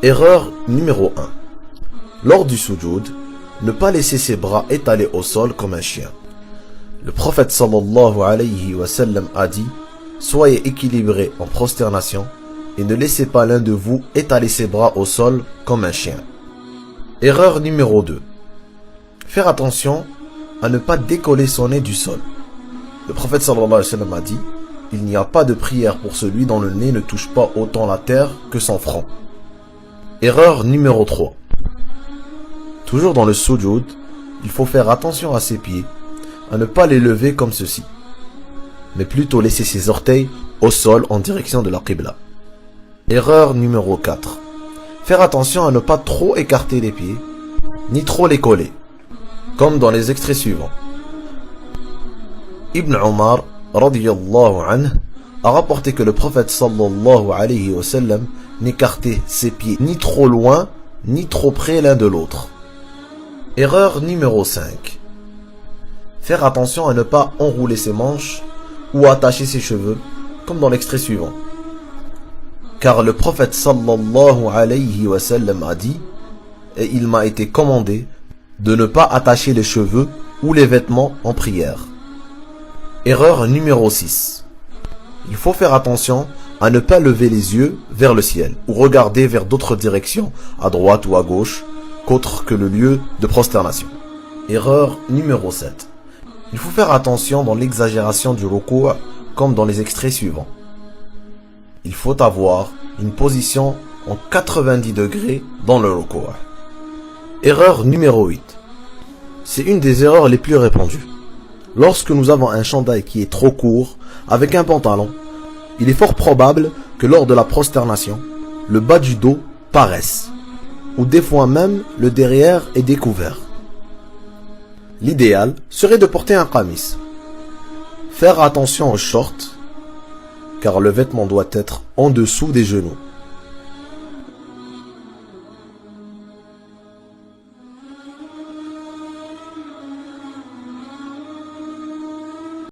Erreur numéro 1. Lors du sujoud, ne pas laisser ses bras étalés au sol comme un chien. Le prophète sallallahu alayhi wa sallam a dit: soyez équilibrés en prosternation et ne laissez pas l'un de vous étaler ses bras au sol comme un chien. Erreur numéro 2. Faire attention à ne pas décoller son nez du sol. Le prophète sallallahu alayhi wa sallam a dit: il n'y a pas de prière pour celui dont le nez ne touche pas autant la terre que son front. Erreur numéro 3. Toujours dans le sujoud, il faut faire attention à ses pieds, à ne pas les lever comme ceci, mais plutôt laisser ses orteils au sol en direction de la qibla. Erreur numéro 4. Faire attention à ne pas trop écarter les pieds, ni trop les coller, comme dans les extraits suivants. Ibn Omar radiyallahu anhu a rapporté que le prophète sallallahu alayhi wa sallam n'écartait ses pieds ni trop loin, ni trop près l'un de l'autre. Erreur numéro 5. Faire attention à ne pas enrouler ses manches ou attacher ses cheveux, comme dans l'extrait suivant. Car le prophète sallallahu alayhi wa sallam a dit: et il m'a été commandé de ne pas attacher les cheveux ou les vêtements en prière. Erreur numéro 6. Il faut faire attention à ne pas lever les yeux vers le ciel ou regarder vers d'autres directions, à droite ou à gauche, qu'autre que le lieu de prosternation. Erreur numéro 7. Il faut faire attention dans l'exagération du ruku' comme dans les extraits suivants. Il faut avoir une position en 90 degrés dans le ruku'. Erreur numéro 8. C'est une des erreurs les plus répandues. Lorsque nous avons un chandail qui est trop court, avec un pantalon, il est fort probable que lors de la prosternation, le bas du dos paraisse, ou des fois même le derrière est découvert. L'idéal serait de porter un qamis. Faire attention aux shorts, car le vêtement doit être en dessous des genoux.